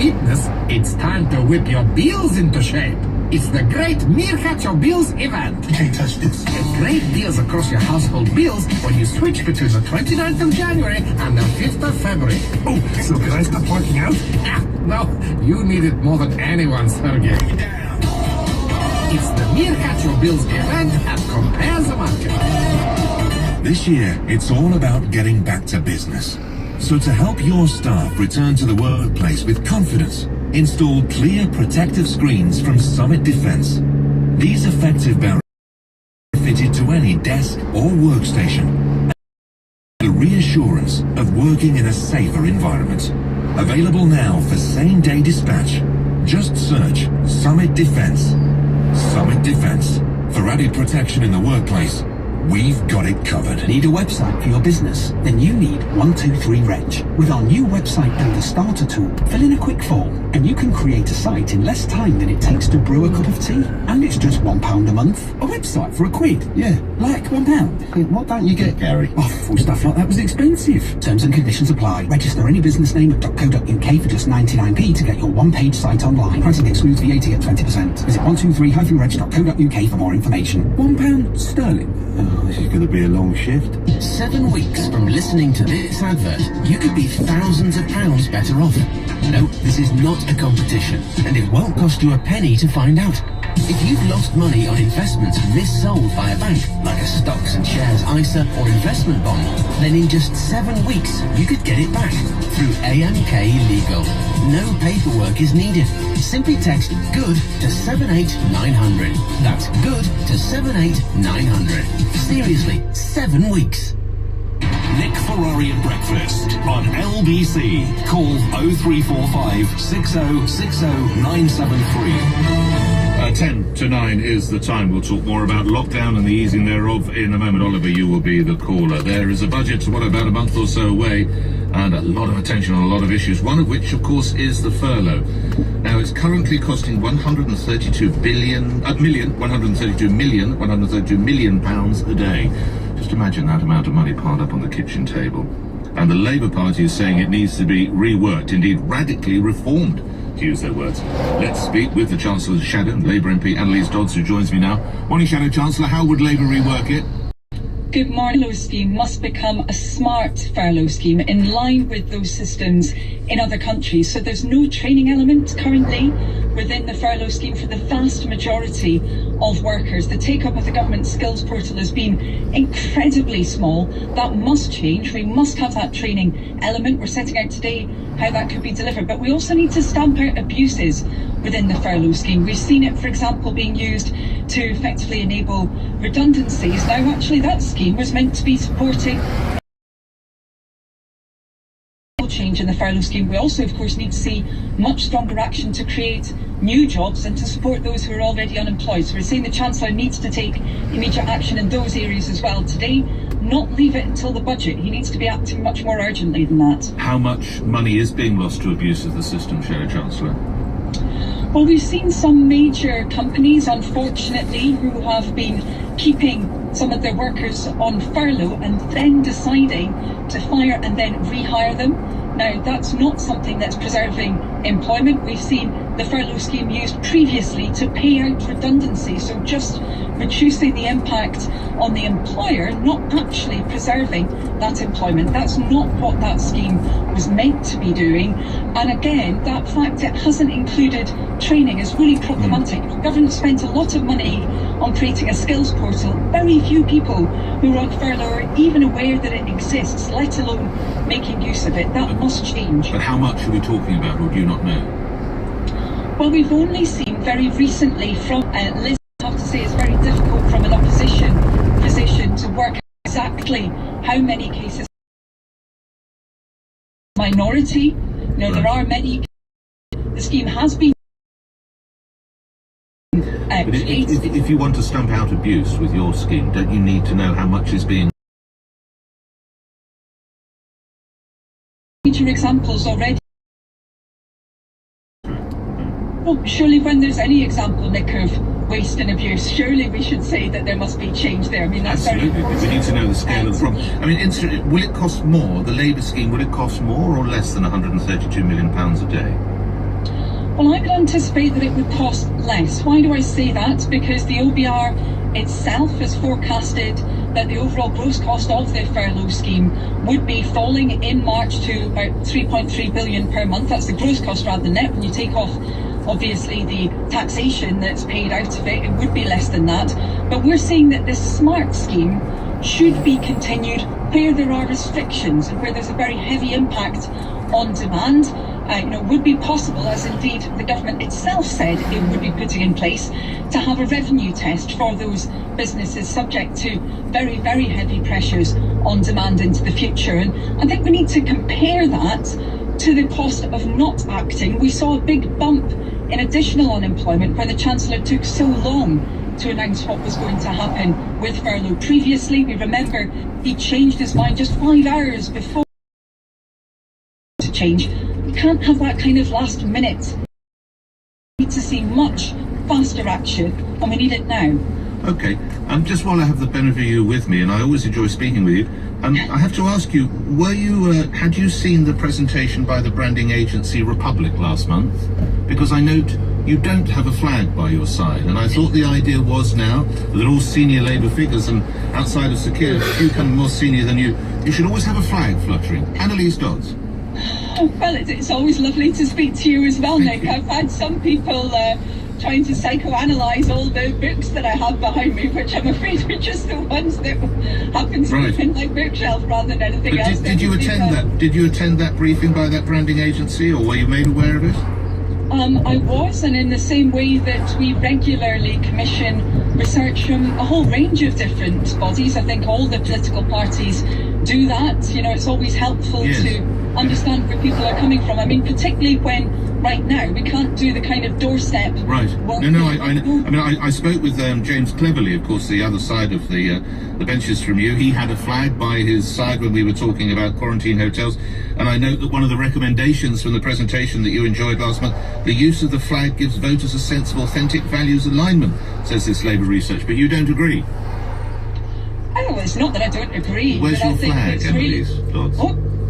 fitness, it's time to whip your bills into shape. It's the Great Meerkat Your Bills event. You can't touch this. Get great deals across your household bills when you switch between the 29th of January and the 5th of February. Oh, so can I stop working out? No, you need it more than anyone, Sergey. It's the Meerkat Your Bills event at Compare the Market. This year, it's all about getting back to business. So to help your staff return to the workplace with confidence, install clear protective screens from Summit Defence. These effective barriers are fitted to any desk or workstation. The reassurance of working in a safer environment. Available now for same-day dispatch. Just search Summit Defence. Summit Defence. For added protection in the workplace, we've got it covered. Need a website for your business? Then you need 123reg. With our new website builder starter tool, fill in a quick form and you can create a site in less time than it takes to brew a cup of tea. And it's just £1 a month. A website for £1? Yeah. Like £1? What don't you get, Gary? Oh, Thought stuff like that was expensive. Terms and conditions apply. Register any business name at .co.uk for just 99p to get your one-page site online. Pricing excludes VAT at 20%. Visit 123-reg.co.uk for more information. £1 sterling? Oh, this is going to be a long shift. 7 weeks from listening to this advert, you could be thousands of pounds better off. No, this is not a competition, and it won't cost you a penny to find out. If you've lost money on investments missold by a bank, like a stocks and shares ISA or investment bond, then in just 7 weeks, you could get it back through AMK Legal. No paperwork is needed. Simply text GOOD to 78900. That's GOOD to 78900. Seriously, 7 weeks. Nick Ferrari at breakfast on LBC. Call 0345 6060 973. 10 to 9 is the time. We'll talk more about lockdown and the easing thereof in a moment. Oliver, you will be the caller. There is a budget, about a month or so away, and a lot of attention on a lot of issues, one of which, of course, is the furlough. Now, it's currently costing 132 million pounds a day. Just imagine that amount of money piled up on the kitchen table. And the Labour Party is saying it needs to be reworked, indeed radically reformed, to use their words. Let's speak with the Chancellor's Shadow, Labour MP Annalise Dodds, who joins me now. Morning, Shadow Chancellor. How would Labour rework it? Good morning. Furlough scheme must become a smart furlough scheme in line with those systems in other countries. So there's no training element currently within the furlough scheme for the vast majority of workers. The take-up of the government skills portal has been incredibly small. That must change. We must have that training element. We're setting out today how that could be delivered, but we also need to stamp out abuses within the furlough scheme. We've seen it, for example, being used to effectively enable redundancies. Now, actually, that scheme was meant to be supporting change in the furlough scheme. We also, of course, need to see much stronger action to create new jobs and to support those who are already unemployed. So we're saying the Chancellor needs to take immediate action in those areas as well today, not leave it until the budget. He needs to be acting much more urgently than that. How much money is being lost to abuse of the system, Shadow Chancellor? Well, we've seen some major companies, unfortunately, who have been keeping some of their workers on furlough and then deciding to fire and then rehire them. Now, that's not something that's preserving employment. We've seen the furlough scheme used previously to pay out redundancy, so just reducing the impact on the employer, not actually preserving that employment. That's not what that scheme was meant to be doing. And again, that fact it hasn't included training is really problematic. The government spent a lot of money on creating a skills portal. Very few people who are on furlough are even aware that it exists, let alone making use of it. That must change. But how much are we talking about, or do you not know? Well, we've only seen very recently from Liz, I have to say it's very difficult from an opposition position to work out exactly how many cases minority. There are many. The scheme has been but if you want to stamp out abuse with your scheme, don't you need to know how much is being... Major examples already. Well, surely when there's any example, Nick, of waste and abuse, surely we should say that there must be change there. I mean, that's absolutely very important. We need to know the scale of the problem. I mean, will it cost more, the Labour scheme, will it cost more or less than £132 million a day? Well, I would anticipate that it would cost less. Why do I say that? Because the OBR itself has forecasted that the overall gross cost of the furlough scheme would be falling in March to about 3.3 billion per month. That's the gross cost rather than net. When you take off, obviously, the taxation that's paid out of it, it would be less than that. But we're saying that this SMART scheme should be continued where there are restrictions and where there's a very heavy impact on demand. Would be possible, as indeed the government itself said it would be putting in place, to have a revenue test for those businesses subject to very, very heavy pressures on demand into the future. And I think we need to compare that to the cost of not acting. We saw a big bump in additional unemployment where the Chancellor took so long to announce what was going to happen with furlough. Previously, we remember he changed his mind just 5 hours before to change. We can't have that kind of last minute. We need to see much faster action, and we need it now. Okay, just while I have the benefit of you with me, and I always enjoy speaking with you, I have to ask you, had you seen the presentation by the branding agency Republic last month? Because I note you don't have a flag by your side, and I thought the idea was now that all senior Labour figures, and outside of Sir Keir, a few come more senior than you should always have a flag fluttering. Annalise Dodds. Well, it's always lovely to speak to you as well, Nick. I've had some people trying to psychoanalyse all the books that I have behind me, which I'm afraid are just the ones that happen to be in my bookshelf rather than anything else. Did you attend that? Did you attend that briefing by that branding agency, or were you made aware of it? I was, and in the same way that we regularly commission research from a whole range of different bodies, I think all the political parties do that. It's always helpful to understand where people are coming from. I mean, particularly when right now we can't do the kind of doorstep. Right. I spoke with James Cleverly, of course, the other side of the benches from you. He had a flag by his side when we were talking about quarantine hotels, and I note that one of the recommendations from the presentation that you enjoyed last month, the use of the flag gives voters a sense of authentic values alignment, says this Labour research. But you don't agree? Oh, it's not that I don't agree. Where's but your I think flag, it's Annalise Dodds?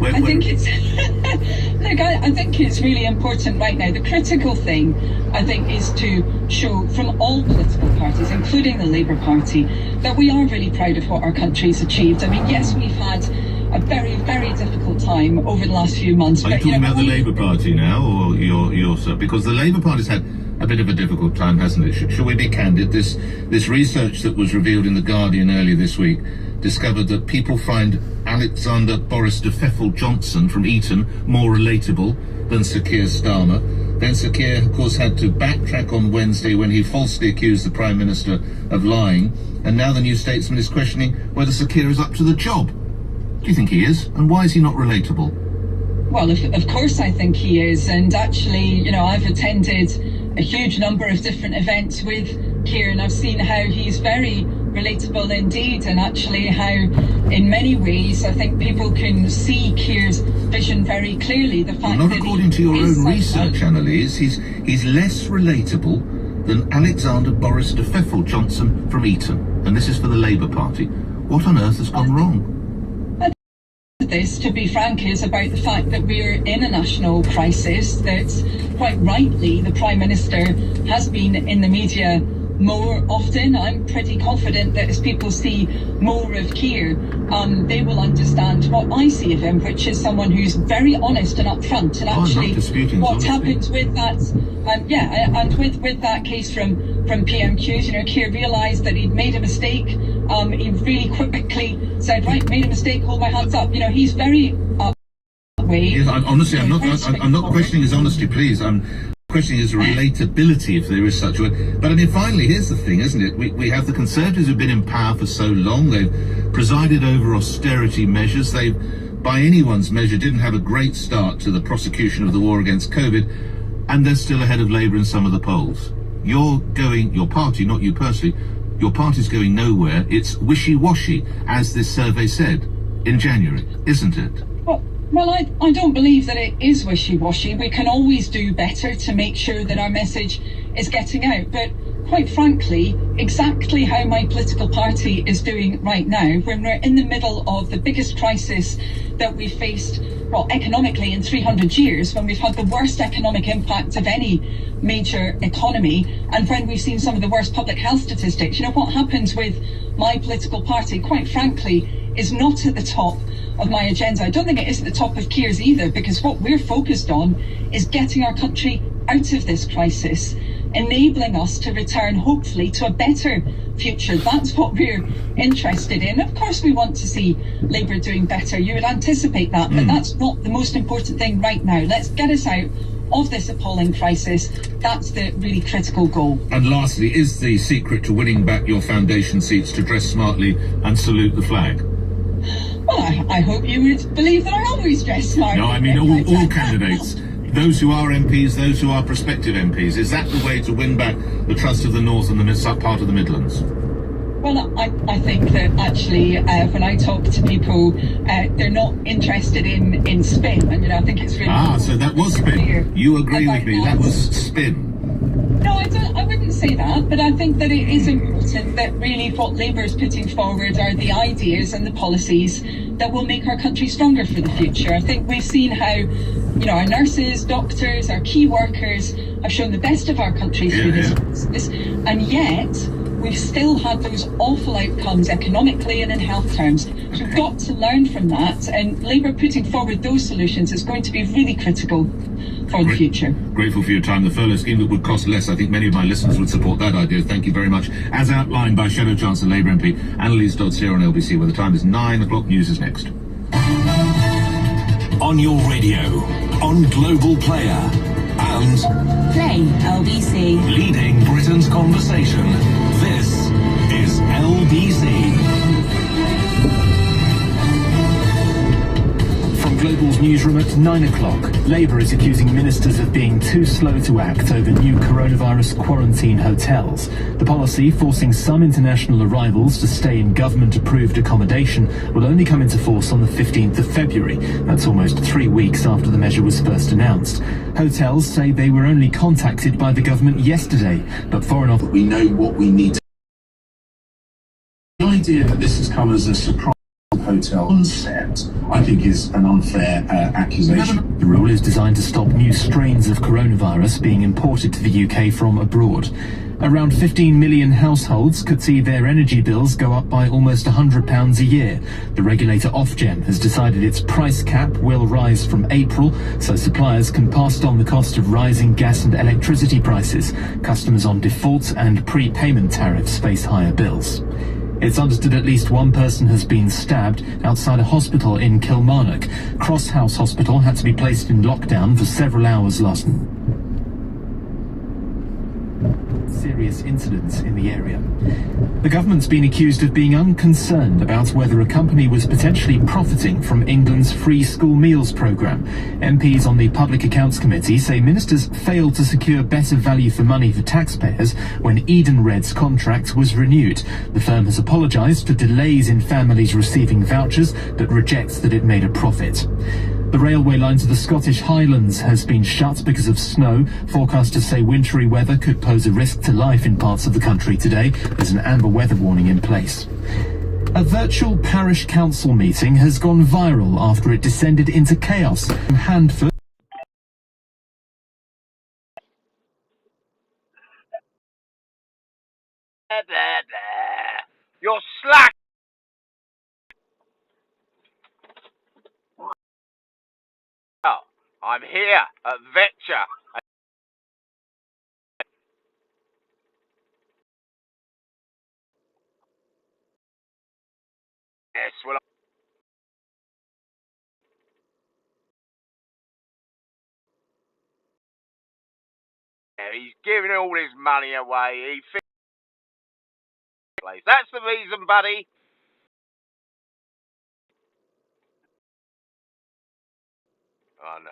I think it's look, I think it's really important right now. The critical thing, I think, is to show from all political parties, including the Labour Party, that we are really proud of what our country's achieved. I mean, yes, we've had a very, very difficult time over the last few months. Are you talking about the Labour Party now, or your because the Labour Party's had a bit of a difficult time, hasn't it? Shall we be candid? This research that was revealed in The Guardian earlier this week discovered that people find Alexander Boris de Pfeffel Johnson from Eton more relatable than Sir Keir Starmer. Then Sir Keir, of course, had to backtrack on Wednesday when he falsely accused the Prime Minister of lying. And now the New Statesman is questioning whether Sir Keir is up to the job. Do you think he is? And why is he not relatable? Well, of course I think he is. And actually, I've attended a huge number of different events with Keir, and I've seen how he's very relatable indeed, and actually how in many ways I think people can see Keir's vision very clearly. The fact not that according to your own research, Annalise, he's less relatable than Alexander Boris de Pfeffel Johnson from Eton, and this is for the Labour Party. What on earth has gone wrong? This, to be frank, is about the fact that we're in a national crisis, that quite rightly the Prime Minister has been in the media more often. I'm pretty confident that as people see more of Keir, they will understand what I see of him, which is someone who's very honest and upfront. And actually, what's happened with that, and with that case from PMQs, Keir realised that he'd made a mistake. He really quickly said, right, made a mistake, hold my hands up. He's very up way. Yes, honestly, I'm not questioning his honesty, please. I'm questioning his relatability, if there is such a word. But I mean, finally, here's the thing, isn't it? We have the Conservatives who've been in power for so long. They've presided over austerity measures. They, by anyone's measure, didn't have a great start to the prosecution of the war against COVID, and they're still ahead of Labour in some of the polls. Your party, not you personally, your party's going nowhere. It's wishy-washy, as this survey said in January, isn't it? Well, I don't believe that it is wishy-washy. We can always do better to make sure that our message is getting out. But quite frankly, exactly how my political party is doing right now, when we're in the middle of the biggest crisis that we've faced, well, economically in 300 years, when we've had the worst economic impact of any major economy, and when we've seen some of the worst public health statistics. You know, what happens with my political party, quite frankly, is not at the top of my agenda. I don't think it is at the top of Keir's either, because what we're focused on is getting our country out of this crisis, enabling us to return, hopefully, to a better future. That's what we're interested in. Of course, we want to see Labour doing better. You would anticipate that, but that's not the most important thing right now. Let's get us out of this appalling crisis. That's the really critical goal. And lastly, is the secret to winning back your foundation seats to dress smartly and salute the flag? Well, I hope you would believe that I always dress smartly. No, I mean all candidates. Those who are MPs, those who are prospective MPs. Is that the way to win back the trust of the North and the part of the Midlands? Well, I think that actually when I talk to people, they're not interested in spin. And, you know, I think it's really... so that was spin. You agree with me, that was spin. No, I wouldn't say that, but I think that it is important that really what Labour is putting forward are the ideas and the policies that will make our country stronger for the future. I think we've seen how, you know, our nurses, doctors, our key workers have shown the best of our country through this crisis, and yet we've still had those awful outcomes economically and in health terms. So we've got to learn from that, and Labour putting forward those solutions is going to be really critical for the future. Grateful for your time. The furlough scheme that would cost less. I think many of my listeners would support that idea. Thank you very much. As outlined by Shadow Chancellor Labour MP Annalise Dodds here on LBC, where the time is 9 o'clock. News is next. On your radio, on Global Player, and Play LBC. leading Britain's conversation. This is LBC. From Global's newsroom at 9 o'clock, Labour is accusing ministers of being too slow to act over new coronavirus quarantine hotels. The policy, forcing some international arrivals to stay in government-approved accommodation, will only come into force on the 15th of February. That's almost 3 weeks after the measure was first announced. Hotels say they were only contacted by the government yesterday, but Foreign Office... We know what we need to... The idea that this has come as a surprise hotel concept, I think, is an unfair accusation. The rule is designed to stop new strains of coronavirus being imported to the UK from abroad. Around 15 million households could see their energy bills go up by almost £100 a year. The regulator Ofgem has decided its price cap will rise from April, so suppliers can pass on the cost of rising gas and electricity prices. Customers on default and prepayment tariffs face higher bills. It's understood at least one person has been stabbed outside a hospital in Kilmarnock. Cross House Hospital had to be placed in lockdown for several hours last night. Serious incidents in the area. The government's been accused of being unconcerned about whether a company was potentially profiting from England's free school meals programme. MPs on the Public Accounts Committee say ministers failed to secure better value for money for taxpayers when Edenred's contract was renewed. The firm has apologised for delays in families receiving vouchers, but rejects that it made a profit. The railway line to the Scottish Highlands has been shut because of snow. Forecasters say wintry weather could pose a risk to life in parts of the country today. There's an amber weather warning in place. A virtual parish council meeting has gone viral after it descended into chaos. Handful. You're slack. Oh, I'm here at Vetcher. Yes, well, he's giving all his money away. That's the reason, buddy. Oh, no.